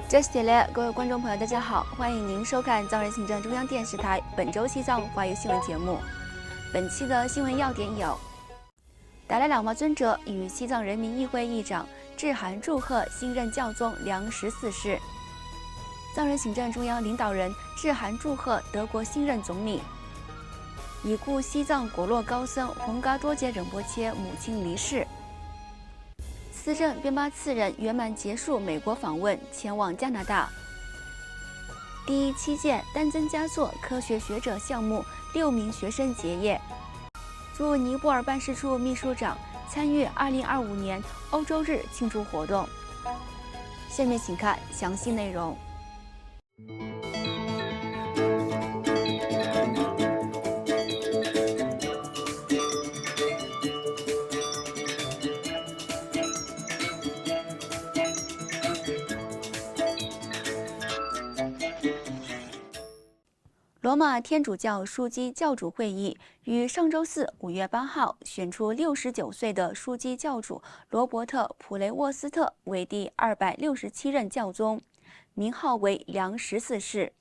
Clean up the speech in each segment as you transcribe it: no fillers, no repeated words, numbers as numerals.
这是嘞，各位观众朋友，大家好，欢迎您收看藏人行政中央电视台本周西藏华语新闻节目。本期的新闻要点有：达赖喇嘛尊者与西藏人民议会议长致函祝贺新任教宗良14世；藏人行政中央领导人致函祝贺德国新任总理；已故西藏果洛高僧洪嘎多杰仁波切母亲离世。司政边巴次仁圆满结束美国访问，前往加拿大。第7届丹增嘉措科学学者项目6名学生结业。驻尼泊尔办事处秘书长参与2025年欧洲日庆祝活动。下面请看详细内容。罗马天主教枢机教主会议于上周四5月8号选出69岁的枢机教主罗伯特·普雷沃斯特为第267任教宗，名号为良14世。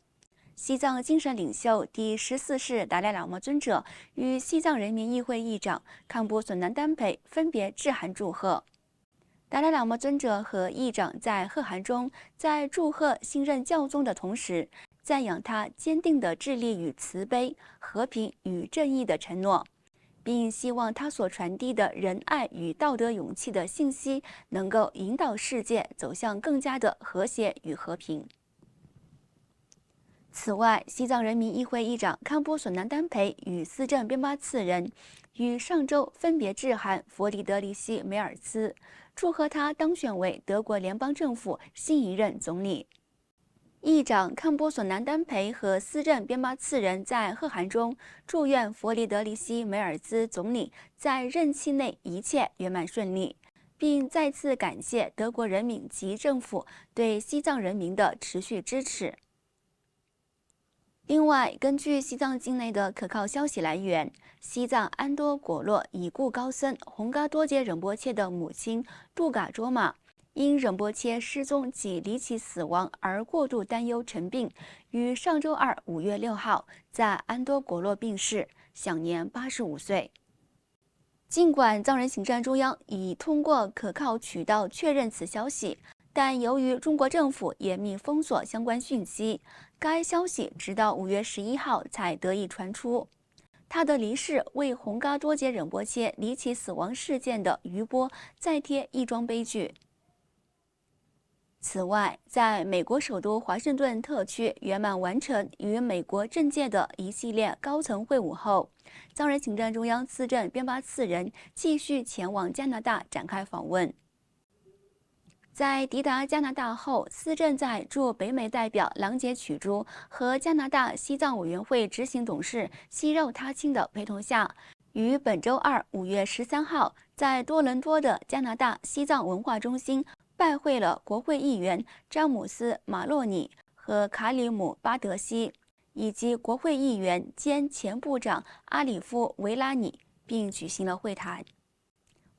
西藏精神领袖第14世达赖喇嘛尊者与西藏人民议会议长康波索南丹培分别致函祝贺。达赖喇嘛尊者和议长在贺函中，在祝贺新任教宗的同时，赞扬他坚定的致力于慈悲、和平与正义的承诺，并希望他所传递的仁爱与道德勇气的信息能够引导世界走向更加的和谐与和平。此外，西藏人民议会议长康波索南丹培与司政边巴次仁于上周分别致函弗里德里希·梅尔兹，祝贺他当选为德国联邦政府新一任总理。议长康波索南丹培和司政边巴次仁在贺函中祝愿弗里德里希·梅尔兹总理在任期内一切圆满顺利，并再次感谢德国人民及政府对西藏人民的持续支持。另外，根据西藏境内的可靠消息来源，西藏安多果洛已故高僧洪嘎多杰仁波切的母亲杜嘎卓玛因仁波切失踪及离奇死亡而过度担忧成病，于上周二5月6号在安多果洛病逝，享年85岁。尽管藏人行政中央已通过可靠渠道确认此消息，但由于中国政府严密封锁相关讯息，该消息直到5月11号才得以传出。他的离世为洪嘎多杰仁波切离奇死亡事件的余波再添一桩悲剧。此外，在美国首都华盛顿特区圆满完成与美国政界的一系列高层会晤后，藏人行政中央司政边巴次仁继续前往加拿大展开访问。在抵达加拿大后，司政在驻北美代表郎杰曲珠和加拿大西藏委员会执行董事西肉他钦的陪同下，于本周二5月13号在多伦多的加拿大西藏文化中心拜会了国会议员詹姆斯·马洛尼和卡里姆·巴德西，以及国会议员兼前部长阿里夫·维拉尼，并举行了会谈。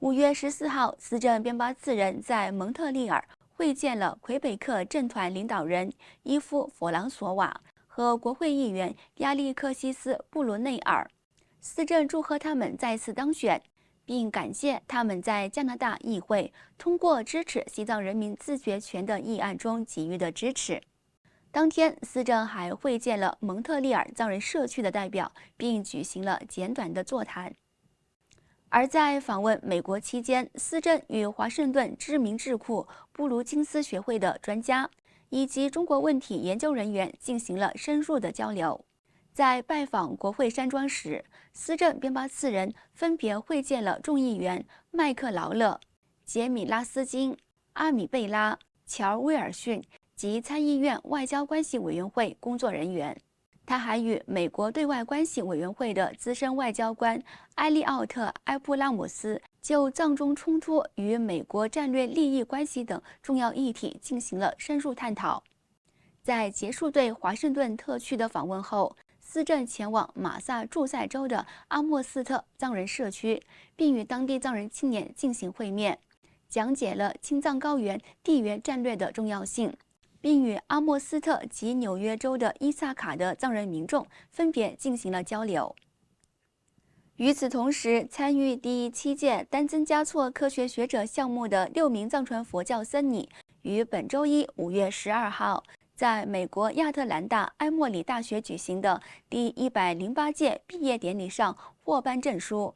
5月14号，司政边巴次仁在蒙特利尔会见了魁北克政团领导人伊夫·弗朗索瓦和国会议员亚历克西斯·布鲁内尔，司政祝贺他们再次当选，并感谢他们在加拿大议会通过支持西藏人民自决权的议案中给予的支持。当天，司政还会见了蒙特利尔藏人社区的代表，并举行了简短的座谈。而在访问美国期间，司政与华盛顿知名智库布鲁金斯学会的专家以及中国问题研究人员进行了深入的交流。在拜访国会山庄时，司政边巴次仁分别会见了众议员麦克劳勒、杰米拉斯金、阿米贝拉、乔威尔逊及参议院外交关系委员会工作人员。他还与美国对外关系委员会的资深外交官埃利奥特·埃布拉姆斯就藏中冲突与美国战略利益关系等重要议题进行了深入探讨。在结束对华盛顿特区的访问后，司政前往马萨诸塞州的阿莫斯特藏人社区，并与当地藏人青年进行会面，讲解了青藏高原地缘战略的重要性，并与阿莫斯特及纽约州的伊萨卡的藏人民众分别进行了交流。与此同时，参与第7届丹增嘉措科学学者项目的6名藏传佛教僧尼，于本周一5月12号，在美国亚特兰大埃默里大学举行的第108届毕业典礼上获颁证书。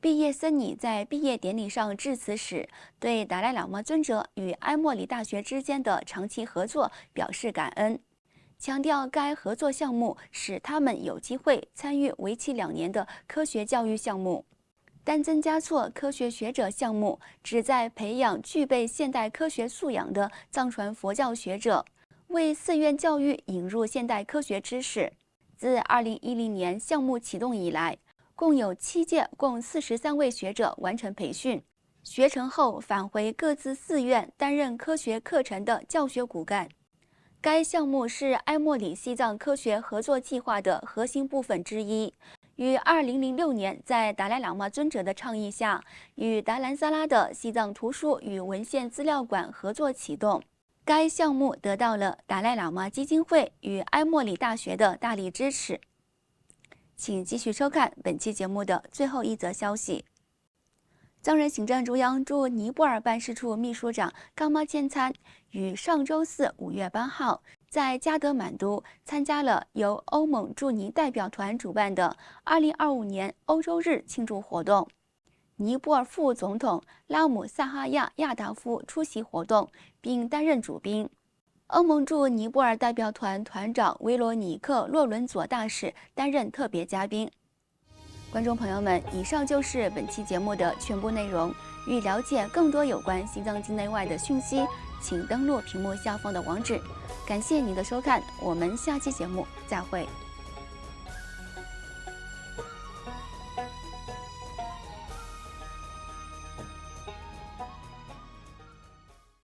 毕业僧尼在毕业典礼上致辞时，对达赖喇嘛尊者与埃默里大学之间的长期合作表示感恩，强调该合作项目使他们有机会参与为期2年的科学教育项目。丹增嘉措科学学者项目旨在培养具备现代科学素养的藏传佛教学者，为寺院教育引入现代科学知识。自2010年项目启动以来，共有7届，共43位学者完成培训，学成后返回各自寺院担任科学课程的教学骨干。该项目是埃默里西藏科学合作计划的核心部分之一，于2006年在达赖喇嘛尊者的倡议下，与达兰萨拉的西藏图书与文献资料馆合作启动。该项目得到了达赖喇嘛基金会与埃默里大学的大力支持。请继续收看本期节目的最后一则消息。藏人行政中央驻尼泊尔办事处秘书长冈玛谦参于上周四5月8号在加德满都参加了由欧盟驻尼代表团主办的2025年欧洲日庆祝活动。尼泊尔副总统拉姆萨哈亚亚达夫出席活动，并担任主宾。欧盟驻尼泊尔代表团团长维罗尼克·洛伦佐大使担任特别嘉宾。观众朋友们，以上就是本期节目的全部内容。欲了解更多有关西藏境内外的讯息，请登录屏幕下方的网址。感谢您的收看，我们下期节目再会。